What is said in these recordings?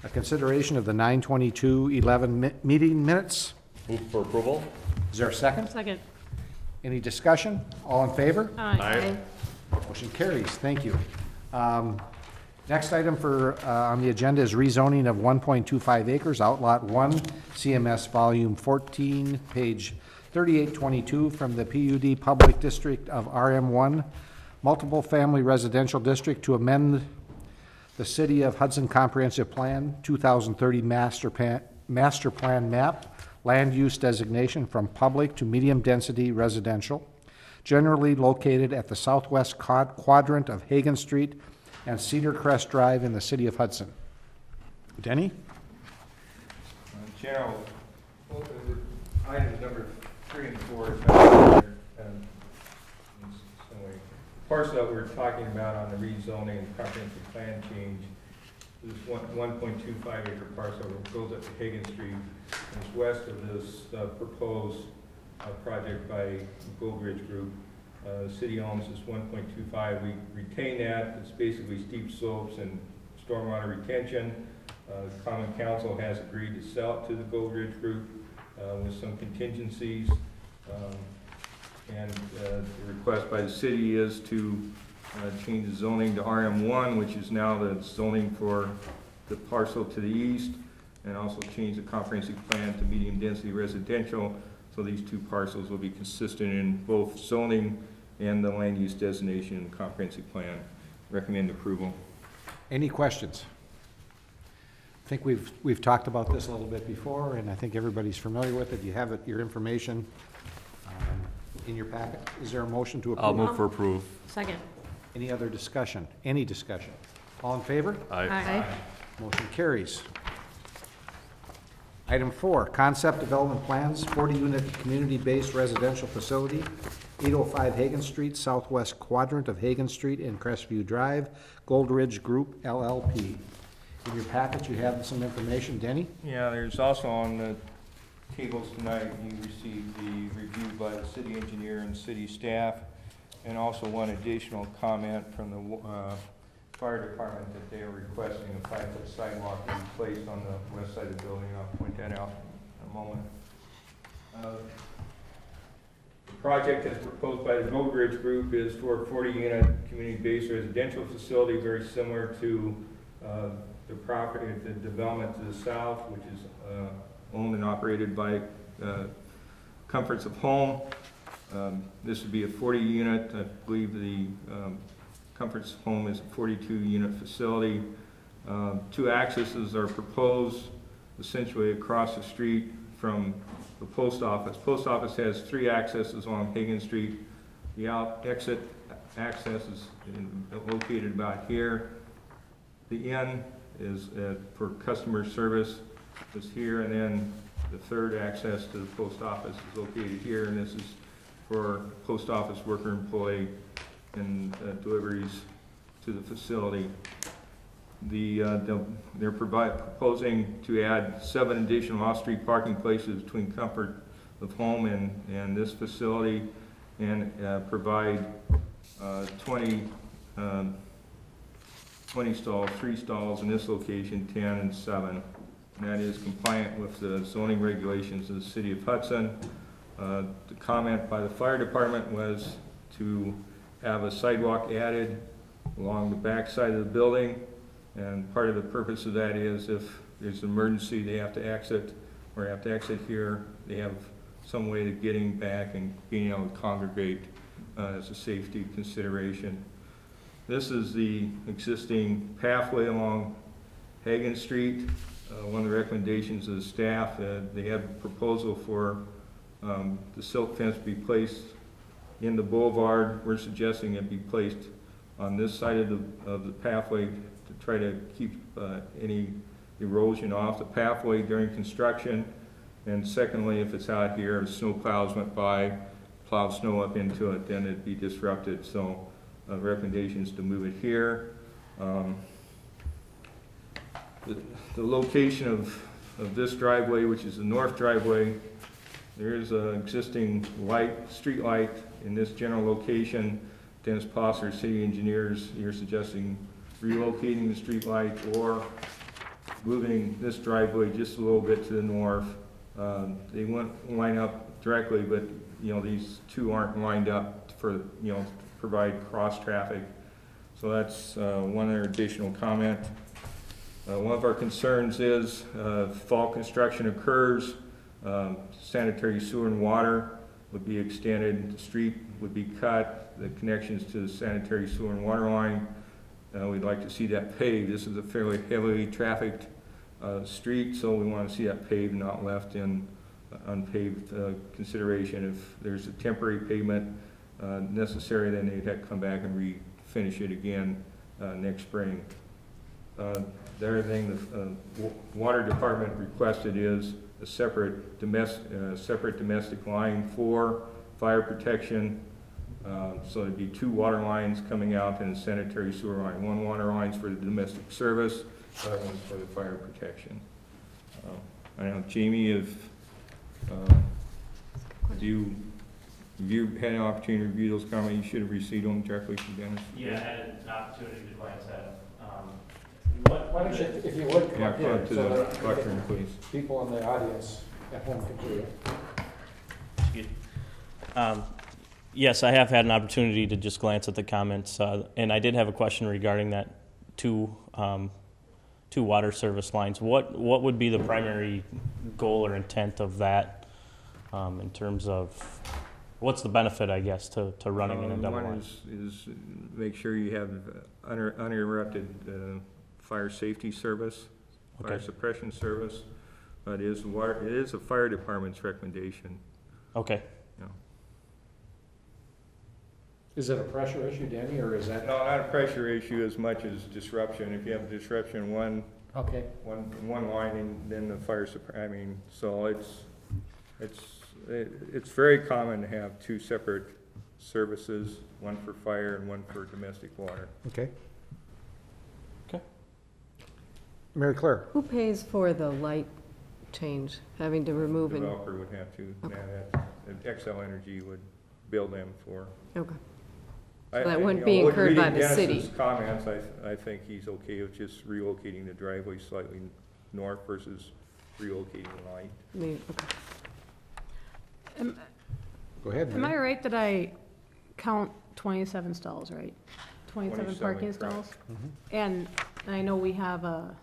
A consideration of the 9/22/11 meeting minutes. Move for approval. Is there a second? Second. Any discussion? All in favor? Aye. Motion carries. Thank you. Next item on the agenda is rezoning of 1.25 acres, Outlot 1, CMS Volume 14, page 3822, from the PUD Public District of RM1, Multiple Family Residential District, to amend the City of Hudson Comprehensive Plan 2030 Master Plan Map, land use designation from public to medium-density residential, generally located at the southwest quadrant of Hagan Street and Cedar Crest Drive in the City of Hudson. Denny? General, items number 3 and 4 is found here, the parcel that we're talking about on the rezoning and comprehensive plan change. This 1.25 acre parcel that goes up to Hagan Street and is west of this proposed project by Gold Ridge Group. The city owns this 1.25. We retain that. It's basically steep slopes and stormwater retention. The Common Council has agreed to sell it to the Gold Ridge Group with some contingencies. And the request by the city is to change the zoning to RM1, which is now the zoning for the parcel to the east, and also change the comprehensive plan to medium density residential. So these two parcels will be consistent in both zoning and the land use designation and comprehensive plan. Recommend approval. Any questions? I think we've talked about this a little bit before, and I think everybody's familiar with it. You have it, your information in your packet. Is there a motion to approve? I'll move for approve. Second. Any other discussion? Any discussion? All in favor? Aye. Motion carries. Item 4, concept development plans, 40-unit community-based residential facility, 805 Hagan Street, southwest quadrant of Hagan Street and Crestview Drive, Gold Ridge Group, LLP. In your packet, you have some information. Denny? Yeah, there's also on the tables tonight, you received the review by the city engineer and city staff, and also one additional comment from the fire department that they are requesting a 5-foot sidewalk to be placed on the west side of the building. I'll point that out in a moment. The project as proposed by the Gold Ridge Group is for a 40-unit community-based residential facility, very similar to the property, the development to the south, which is owned and operated by Comforts of Home. This would be a 40-unit. I believe the Comforts of Home is a 42-unit facility. 2 accesses are proposed, essentially across the street from the post office. Post office has 3 accesses on Hagan Street. The exit access is located about here. The inn is for customer service is here, and then the 3rd access to the post office is located here, and this is for post office worker employee and deliveries to the facility. They're proposing to add 7 additional off-street parking places between Comfort of Home and this facility, and provide 20 stalls, 3 stalls in this location, 10 and 7. And that is compliant with the zoning regulations of the City of Hudson. The comment by the fire department was to have a sidewalk added along the back side of the building, and part of the purpose of that is if there's an emergency, they have to exit, or have to exit here, they have some way of getting back and being able to congregate as a safety consideration. This is the existing pathway along Hagan Street. One of the recommendations of the staff, they have a proposal for the silt fence be placed in the boulevard. We're suggesting it be placed on this side of the pathway to try to keep any erosion off the pathway during construction. And secondly, if it's out here, if snow plows went by, plowed snow up into it, then it'd be disrupted. So the recommendation is to move it here. The location of this driveway, which is the north driveway, there is an existing street light in this general location. Dennis Posser, city engineers, you're suggesting relocating the street light or moving this driveway just a little bit to the north. They won't line up directly, but, you know, these two aren't lined up for, you know, to provide cross traffic. So that's one other additional comment. One of our concerns is fall construction occurs, sanitary sewer and water would be extended, the street would be cut, the connections to the sanitary sewer and water line, we'd like to see that paved. This is a fairly heavily trafficked street, so we want to see that paved, not left in unpaved consideration. If there's a temporary pavement necessary, then they'd have to come back and refinish it again next spring. The other thing the water department requested is a separate domestic line for fire protection. So there'd be two water lines coming out and a sanitary sewer line. One water line's for the domestic service, the other one's for the fire protection. I don't know, Jamie, if you had an opportunity to review those comments, you should have received them directly from Dennis. Yeah, I had an opportunity to glance at them. Why don't you, if you would, come Yeah, up come here, up to so the that lectern, please. people in the audience at home can hear you. Yes, I have had an opportunity to just glance at the comments, and I did have a question regarding that two water service lines. What would be the primary goal or intent of that in terms of what's the benefit, I guess, to running in a double line? One is make sure you have uninterrupted fire safety service, fire suppression service. It is a fire department's recommendation. Okay. Yeah. Is it a pressure issue, Danny, or is that? No, not a pressure issue as much as disruption. If you have disruption in one line, and then the fire I mean, so it's very common to have two separate services, one for fire and one for domestic water. Okay. Mary Claire. Who pays for the light change, having to remove The and? developer would have to, XL Energy would bill them for. Okay. So that wouldn't be incurred by the city. Dennis's comments, I think he's okay with just relocating the driveway slightly north versus relocating the light. Okay. Go ahead, Am I Mary. right that I count 27 stalls, right? 27 parking 27, stalls? Mhm. And I know we have a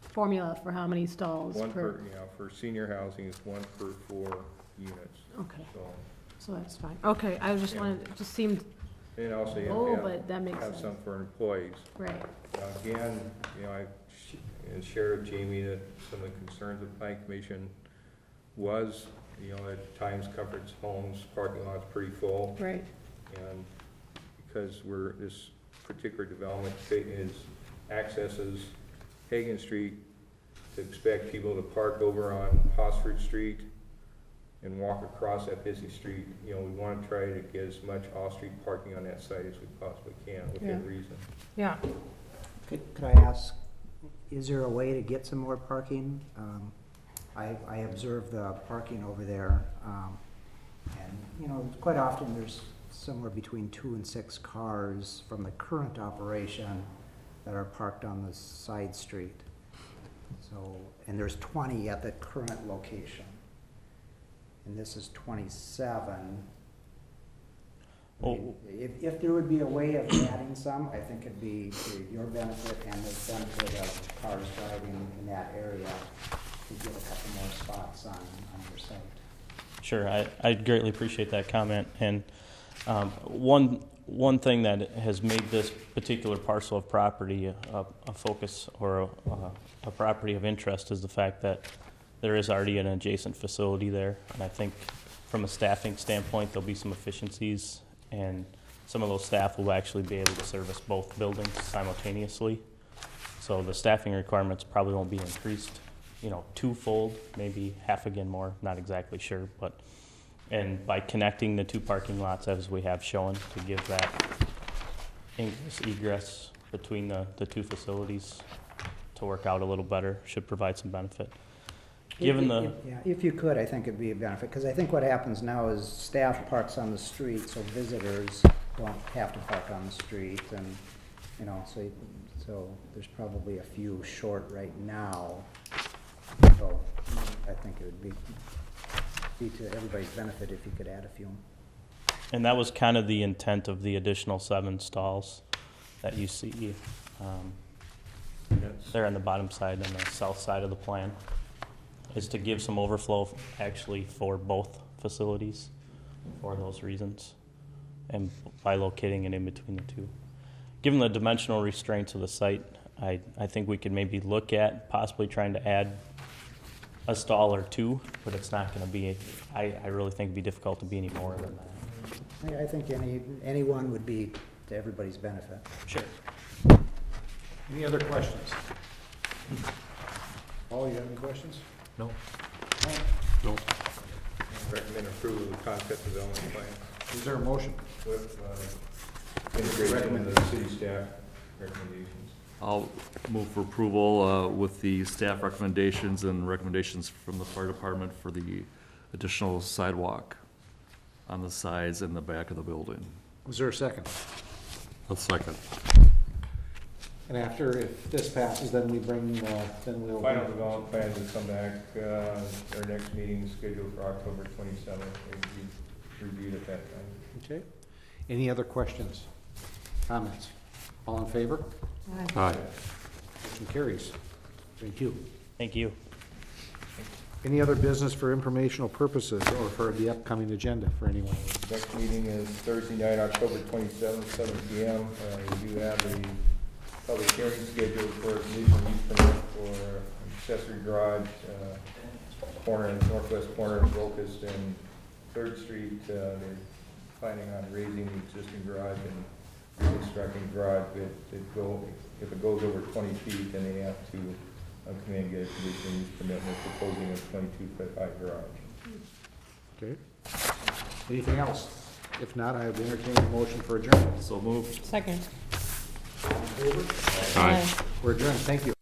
formula for how many stalls One per, per, for senior housing is one per 4 units, okay, so. so that's fine. Okay, I just Yeah. wanted, it just seemed And also you low, have to but that makes have sense. some for employees. Right, Again, I share with Jamie that some of the concerns of the planning commission was, at times Comfort's homes parking lot's pretty full. right. And because this particular development accesses Hagan Street, to expect people to park over on Hosford Street and walk across that busy street, we want to try to get as much off-street parking on that site as we possibly can within reason. Yeah, Could I ask, is there a way to get some more parking? I observe the parking over there, and, quite often there's somewhere between 2 and 6 cars from the current operation that are parked on the side street. So, and there's 20 at the current location. And this is 27. Well, If there would be a way of adding some, I think it'd be to your benefit and the benefit of cars driving in that area to get a couple more spots on your site. Sure, I greatly appreciate that comment. And one thing that has made this particular parcel of property a focus or a property of interest is the fact that there is already an adjacent facility there. And I think from a staffing standpoint, there'll be some efficiencies, and some of those staff will actually be able to service both buildings simultaneously. So the staffing requirements probably won't be increased, twofold, maybe half again more, not exactly sure. And by connecting the two parking lots as we have shown to give that egress between the two facilities to work out a little better should provide some benefit. If you could, I think it'd be a benefit, because I think what happens now is staff parks on the street, so visitors don't have to park on the street, and you know, so there's probably a few short right now. So I think it would be to everybody's benefit if you could add a few. And that was kind of the intent of the additional 7 stalls that you see. There on the bottom side and the south side of the plan, is to give some overflow actually for both facilities for those reasons, and by locating it in between the two. Given the dimensional restraints of the site, I think we could maybe look at possibly trying to add a stall or 2, but it's not going to be, I really think it'd be difficult to be any more than that. I think any one would be to everybody's benefit. Sure. Any other questions? Paul, you have any questions? No. No. Recommend approval of the concept development plan Is there a motion? with integration of the city staff recommendations. I'll move for approval with the staff recommendations and recommendations from the fire department for the additional sidewalk on the sides and the back of the building. Was there a second? A second. And after, if this passes, then we bring, then we'll. Final development plan will come back, our next meeting is scheduled for October 27th, it will be reviewed at that time. Okay. Any other questions, comments? All in favor? Aye. Motion carries. Thank you. Thank you. Any other business for informational purposes or for the upcoming agenda for anyone? Next meeting is Thursday night, October 27th, 7 p.m. We do have a public hearing scheduled for a conditional use permit for accessory garage, northwest corner of Locust and 3rd Street. They're planning on raising the existing garage and reconstructing the garage. If it goes over 20 feet, then they have to come in and get a conditional use permit. They're proposing a 22-foot high garage. Okay. Anything else? If not, I would entertain a motion for adjournment. So moved. Second. All in favor? Aye. We're adjourned. Thank you.